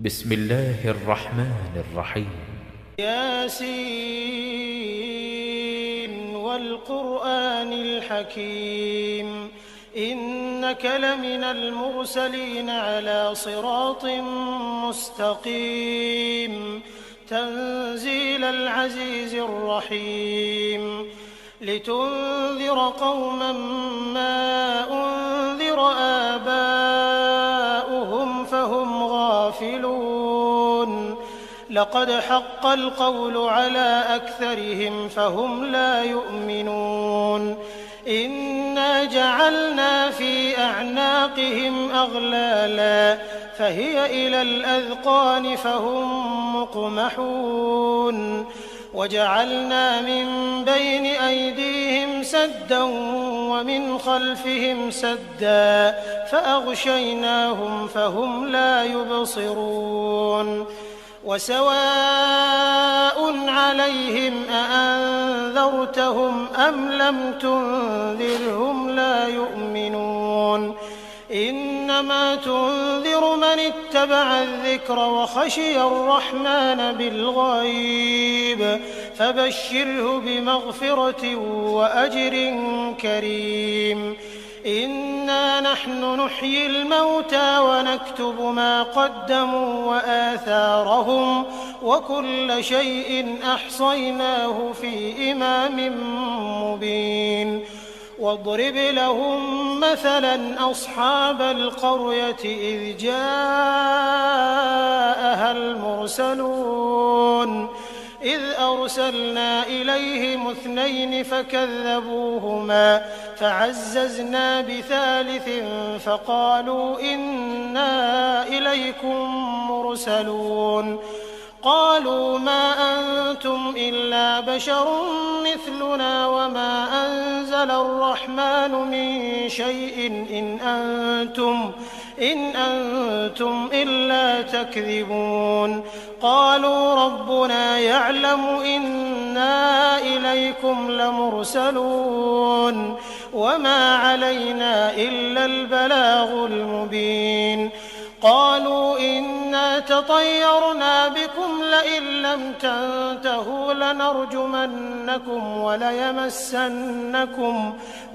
بسم الله الرحمن الرحيم. ياسين والقرآن الحكيم إنك لمن المرسلين على صراط مستقيم تنزيل العزيز الرحيم لتنذر قوما ما أنذر آباؤهم فهم غافلون لقد حق القول على أكثرهم فهم لا يؤمنون إنا جعلنا في أعناقهم أغلالا فهي إلى الأذقان فهم مقمحون وجعلنا من بين أيديهم سدا ومن خلفهم سدا فأغشيناهم فهم لا يبصرون وسواء عليهم أأنذرتهم أم لم تنذرهم لا يؤمنون إنما تنذر من اتبع الذكر وخشي الرحمن بالغيب فبشره بمغفرة وأجر كريم إنا نحن نحيي الموتى ونكتب ما قدموا وآثارهم وكل شيء أحصيناه في إمام مبين واضرب لهم مثلا أصحاب القرية إذ جاءها المرسلون إذ أرسلنا إليهم 2 فكذبوهما فعززنا بثالث فقالوا إنا إليكم مرسلون قالوا ما أنتم إلا بشر مثلنا وما أنزل الرحمن من شيء إن أنتم إلا تكذبون قالوا ربنا يعلم إنا إليكم لمرسلون وما علينا إلا البلاغ المبين قالوا إنا تطيرنا بكم لئن لم تنتهوا لنرجمنكم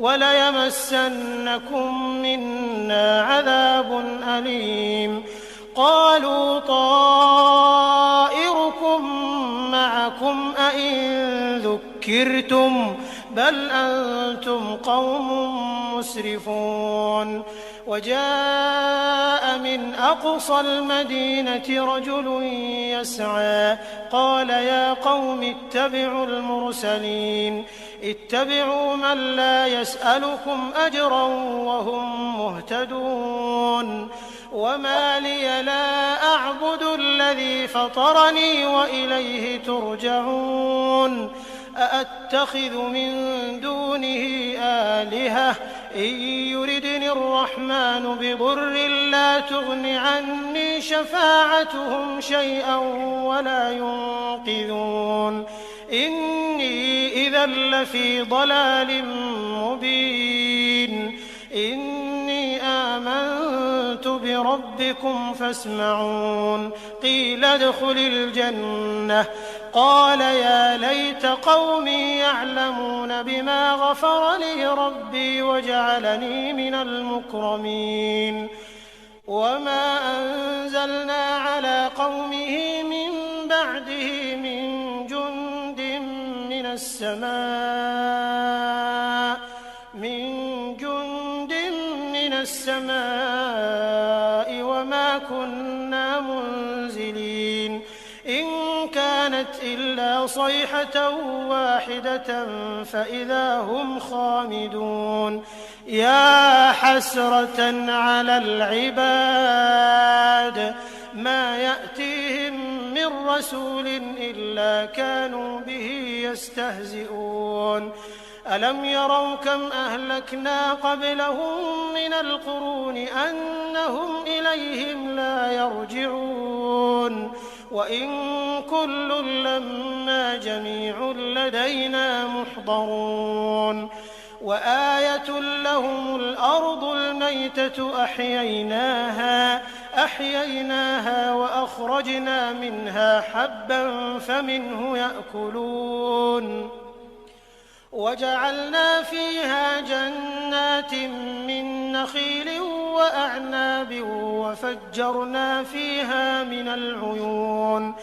وليمسنكم منا عذاب أليم قالوا طائركم معكم أئن ذكرتم بل أنتم قوم مسرفون وجاء من أقصى المدينة رجل يسعى قال يا قوم اتبعوا المرسلين اتبعوا من لا يسألكم أجرا وهم مهتدون وما لي لا أعبد الذي فطرني وإليه ترجعون أأتخذ من دونه آلهة إن يردني الرحمن بضر لا تغن عني شفاعتهم شيئا ولا ينقذون إني إذا لفي ضلال مبين إني آمنت بربكم فاسمعون قيل ادخل الجنة قال يا ليت قومي يعلمون بما غفر لي ربي وجعلني من المكرمين وما أنزلنا على قومه من بعده من جند من السماء وما كنا منزلين إن كانت إلا صيحة واحدة فإذا هم خامدون يا حسرة على العباد ما يأتيهم من رسول إلا كانوا به يستهزئون ألم يروا كم أهلكنا قبلهم من القرون أنهم إليهم لا يرجعون وإن كل لما جميع لدينا محضرون وآية لهم الأرض الميتة أحييناها فأخرجنا منها حبا فمنه يأكلون وجعلنا فيها جنات من نخيل وأعناب وفجرنا فيها من العيون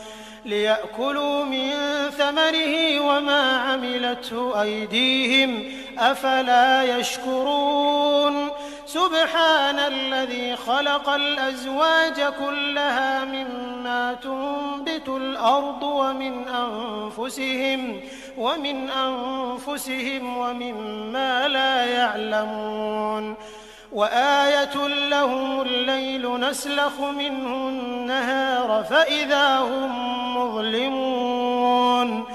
ليأكلوا من ثمره وما عملته أيديهم أفلا يشكرون سبحان الذي خلق الأزواج كلها مما تنبت الأرض ومن أنفسهم ومما لا يعلمون وآية لهم الليل نسلخ منه النهار فإذا هم مظلمون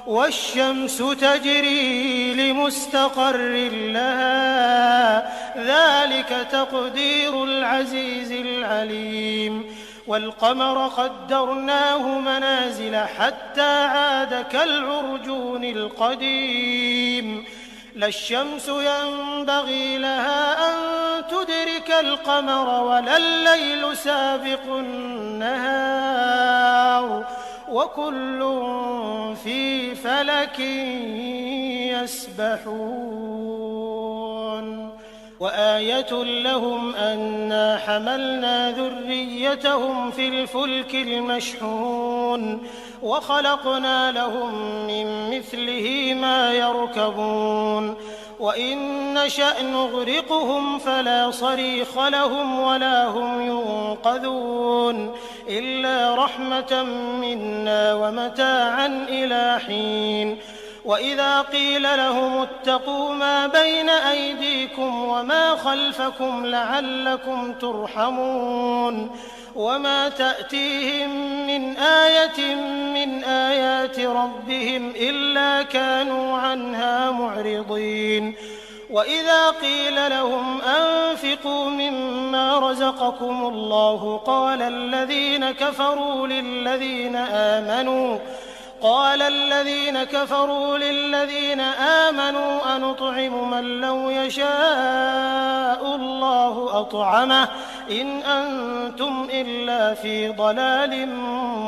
والشمس تجري لمستقر لها ذلك تقدير العزيز العليم والقمر قدرناه منازل حتى عاد كالعرجون القديم لا الشمس ينبغي لها أن تدرك القمر ولا الليل سابق النهار وكل في فلك يسبحون وآية لهم أنا حملنا ذريتهم في الفلك المشحون وخلقنا لهم من مثله ما يركبون وإن نشأ نغرقهم فلا صريخ لهم ولا هم ينقذون إلا رحمة منا ومتاعا إلى حين وإذا قيل لهم اتقوا ما بين أيديكم وما خلفكم لعلكم ترحمون وما تأتيهم من آية من آيات ربهم إلا كانوا عنها معرضين وإذا قيل لهم أنفقوا مما رزقكم الله قال الذين كفروا للذين آمنوا أنطعم من لو يشاء الله أطعمه إن أنتم إلا في ضلال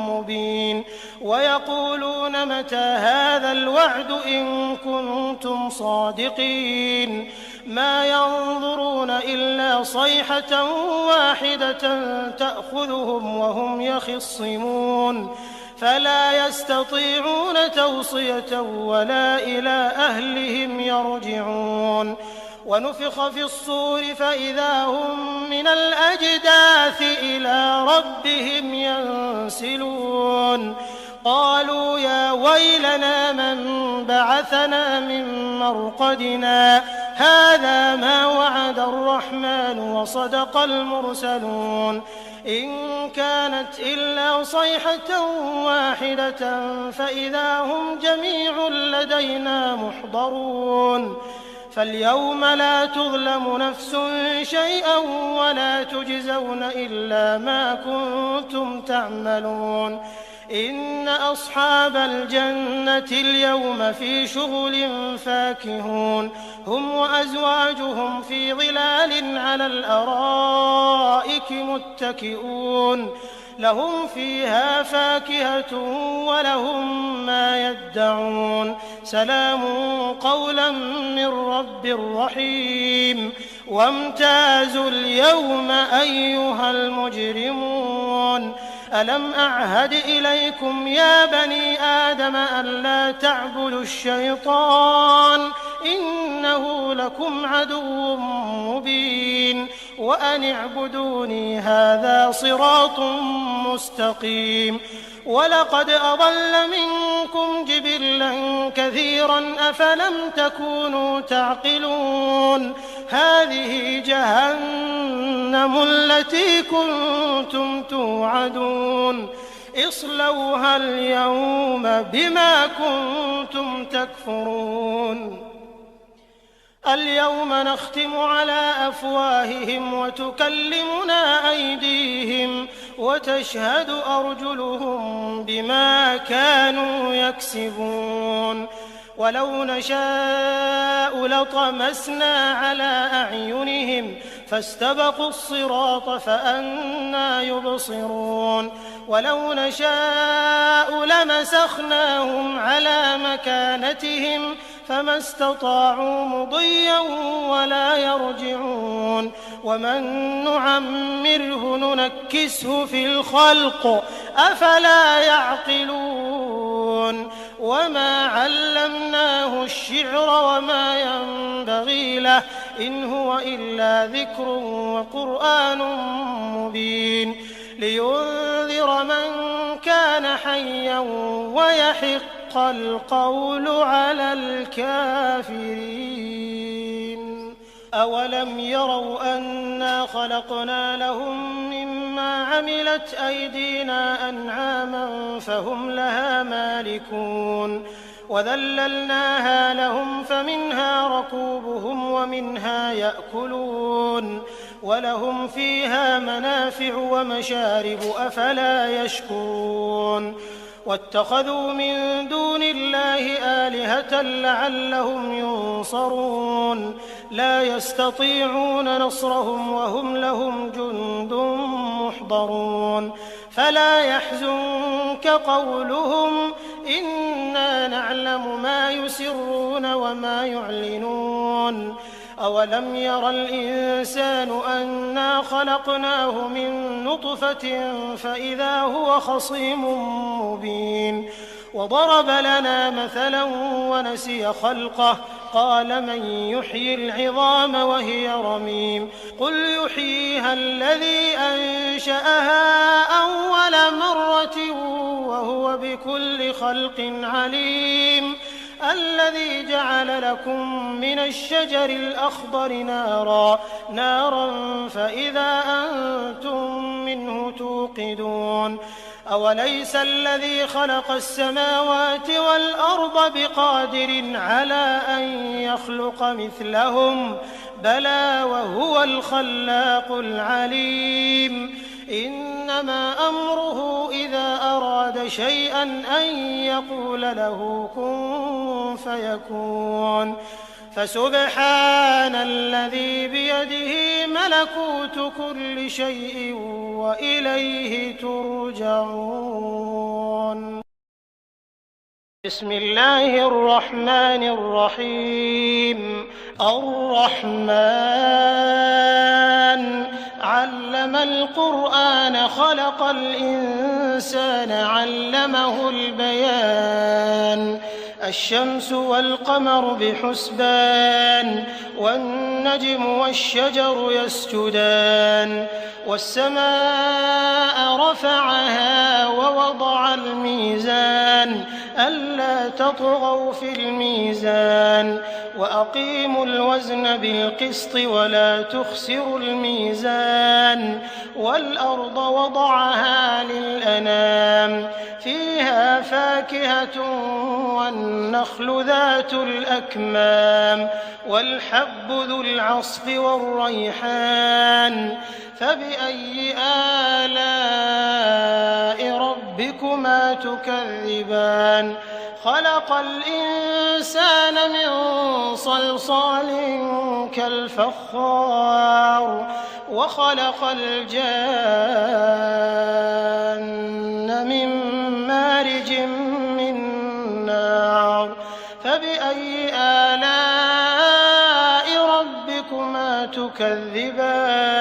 مبين ويقولون متى هذا الوعد إن كنتم صادقين ما ينظرون إلا صيحة واحدة تأخذهم وهم يخصمون فلا يستطيعون توصية ولا إلى أهلهم يرجعون ونفخ في الصور فإذا هم من الأجداث إلى ربهم ينسلون قالوا يا ويلنا من بعثنا من مرقدنا هذا ما وعد الرحمن وصدق المرسلون إن كانت إلا صيحة واحدة فإذا هم جميع لدينا محضرون فاليوم لا تظلم نفس شيئا ولا تجزون إلا ما كنتم تعملون إن أصحاب الجنة اليوم في شغل فاكهون هم وأزواجهم في ظلال على الأرائك متكئون لهم فيها فاكهة ولهم ما يدعون سلام قولا من رب رحيم وامتازوا اليوم أيها المجرمون ألم أعهد إليكم يا بني آدم ألا تعبدوا الشيطان إنه لكم عدو مبين وأن اعبدوني هذا صراط مستقيم ولقد أضل منكم جبلا كثيرا أفلم تكونوا تعقلون هذه جهنم التي كنتم توعدون اصلوها اليوم بما كنتم تكفرون اليوم نختم على أفواههم وتكلمنا أيديهم وتشهد أرجلهم بما كانوا يكسبون ولو نشاء لطمسنا على أعينهم فاستبقوا الصراط فأنى يبصرون ولو نشاء لمسخناهم على مكانتهم فما استطاعوا مضيا ولا يرجعون ومن نعمره ننكسه في الخلق أفلا يعقلون وما علمناه الشعر وما ينبغي له إن هو إلا ذكر وقرآن مبين لينذر من كان حيا ويحق القول على الكافرين أولم يروا أنا خلقنا لهم مما عملت أيدينا أنعاما فهم لها مالكون وذللناها لهم فمنها ركوبهم ومنها يأكلون ولهم فيها منافع ومشارب أفلا يشكرون واتخذوا من دون الله آلهة لعلهم ينصرون لا يستطيعون نصرهم وهم لهم جند محضرون فلا يحزنك قولهم إنا نعلم ما يسرون وما يعلنون أولم ير الإنسان أنا خلقناه من نطفة فإذا هو خصيم مبين وضرب لنا مثلا ونسي خلقه قال من يحيي العظام وهي رميم قل يحييها الذي أنشأها أول مرة وهو بكل خلق عليم الذي جعل لكم من الشجر الأخضر نارا فإذا أنتم منه توقدون أوليس الذي خلق السماوات والأرض بقادر على أن يخلق مثلهم بلى وهو الخلاق العليم إنما أمره إذا أراد شيئا أن يقول له كن فيكون فسبحان الذي بيده ملكوت كل شيء وإليه ترجعون بسم الله الرحمن الرحيم الرحمن علم القرآن خلق الإنسان علمه البيان الشمس والقمر بحسبان والنجم والشجر يسجدان والسماء رفعها ووضع الميزان ألا تطغوا في الميزان وأقيموا الوزن بالقسط ولا تخسروا الميزان والأرض وضعها للأنام فيها فاكهة والنخل ذات الأكمام والحب ذو العصف والريحان فبأي آلاء ربكما تكذبان خلق الإنسان من صلصال كالفخار وخلق الجان من مارج من نار فبأي آلاء ربكما تكذبان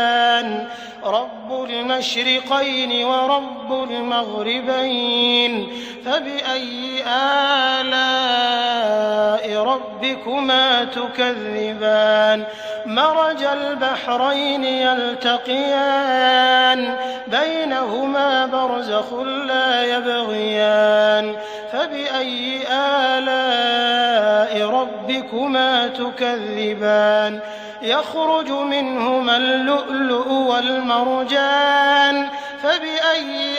رب المشرقين ورب المغربين فبأي آلاء ربكما تكذبان مرج البحرين يلتقيان بينهما برزخ لا يبغيان فبأي آلاء ربكما تكذبان يخرج منهما اللؤلؤ والمرجان فبأي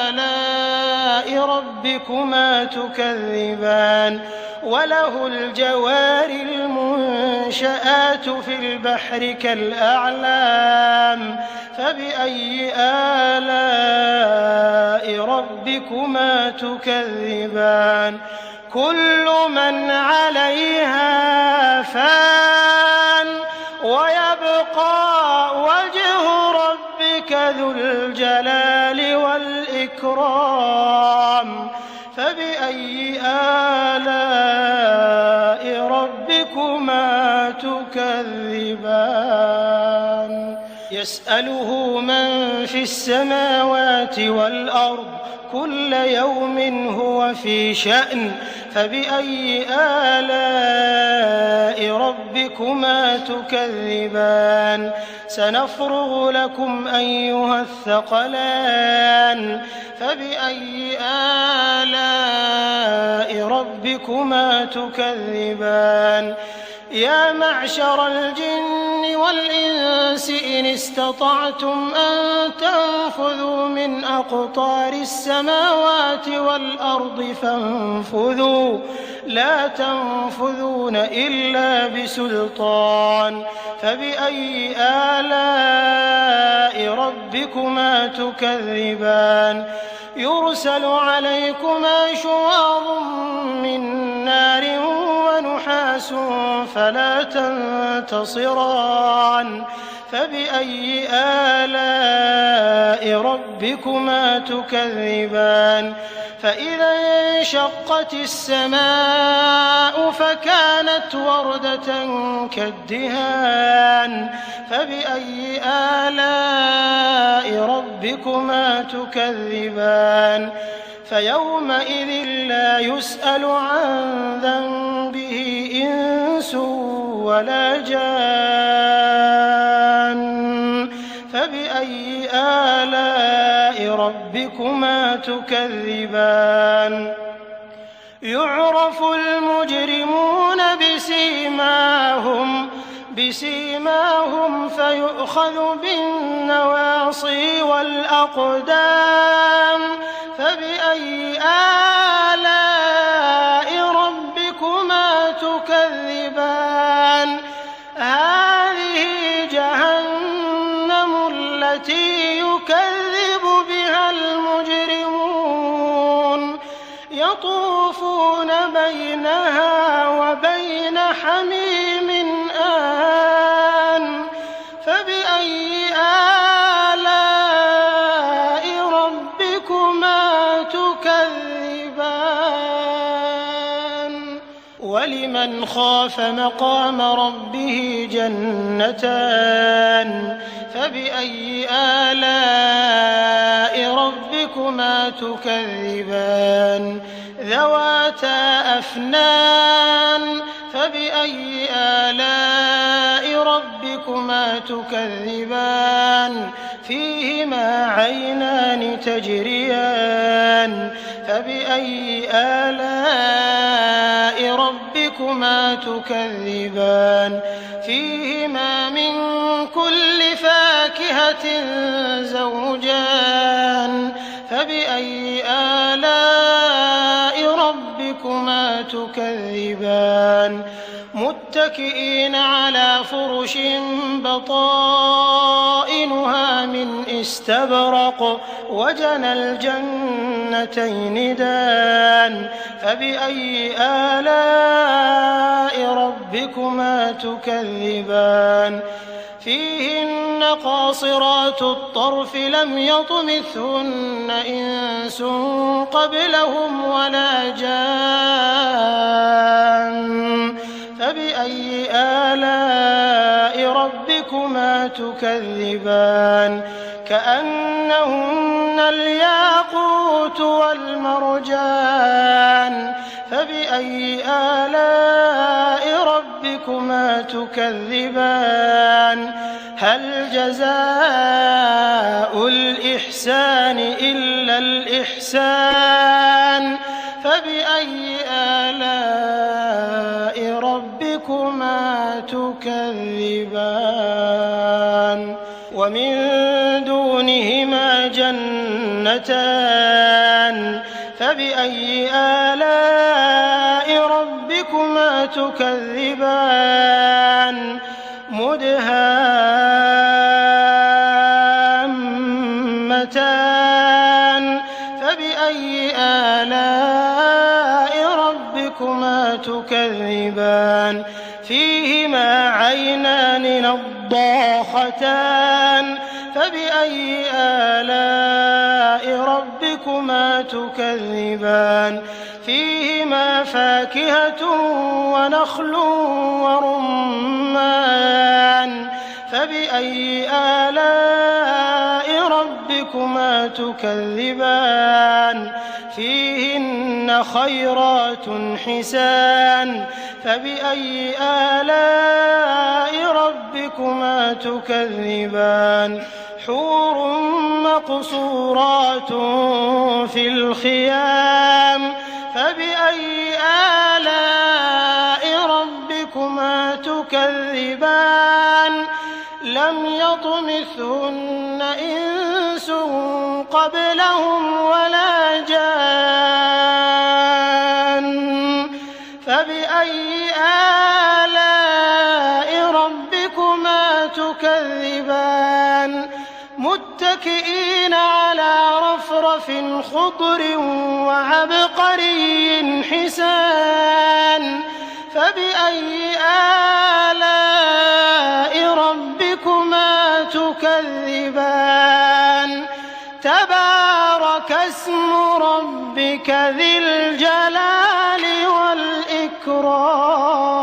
آلاء ربكما تكذبان وله الجوار المنشآت في البحر كالأعلام فبأي آلاء ربكما تكذبان كل من عليها فان ويبقى وجه ربك ذو الجلال والإكرام الإكرام فبأي آلاء ربكما تكذبان يسأله من في السماوات والأرض كل يوم هو في شأن فبأي آلاء ربكما تكذبان سنفرغ لكم أيها الثقلان فبأي آلاء ربكما تكذبان يا معشر الجن والإنس إن استطعتم أن تنفذوا من أقطار السماوات والأرض فانفذوا لا تنفذون إلا بسلطان فبأي آلاء ربكما تكذبان يرسل عليكما شواظ من نار ونحاس فلا تنتصران فبأي آلاء ربكما تكذبان فإذا انشقت السماء فكانت وردة كالدهان فبأي آلاء ربكما تكذبان فيومئذ لا يسأل عن ذنبه إنس ولا جان فبأي آلاء ربكما تكذبان يعرف المجرمون بسيماهم فيؤخذ بالنواصي والأقدام فبأي آلاء ربكما تكذبان هذه جهنم التي يكذب بها المجرمون يطوفون بينها وبين حميم آن فبأي آلاء ربكما تكذبان ولمن خاف مقام ربه جنتان فبأي آلاء ربكما تكذبان ذواتا أفنان فبأي آلاء ربكما تكذبان فيهما عينان تجريان فبأي آلاء ربكما تكذبان فيهما من كل فاكهة زوجان فبأي آلاء ربكما تكذبان متكئين على فرش بطائنها من استبرق وجنى الجنتين دان فبأي آلاء ربكما تكذبان فيهن قاصرات الطرف لم يطمثهن إنس قبلهم ولا جان فبأي آلاء ربكما تكذبان كأنهن الياقوت والمرجان فبأي آلاء ربكما تكذبان هل جزاء الإحسان إلا الإحسان فبأي آلاء ربكما تكذبان ومن دونهما جنتان فبأي آلاء ربكما تكذبان مدهامتان فبأي آلاء ربكما تكذبان فيهما عينان نضاختان فبأي آلاء ربكما ربكما تكذبان فيهما فاكهة ونخل ورمان فبأي آلاء ربكما تكذبان فيهن خيرات حسان فبأي آلاء ربكما تكذبان حور مقصورات في الخيام فبأي آلاء ربكما تكذبان لم يطمثهن إنس قبلهم ولا جان فبأي آلاء ربكما تكذبان متكئين على رفرف خضر وعبقري حسان فبأي آلاء ربكما تكذبان تبارك اسم ربك ذي الجلال والإكرام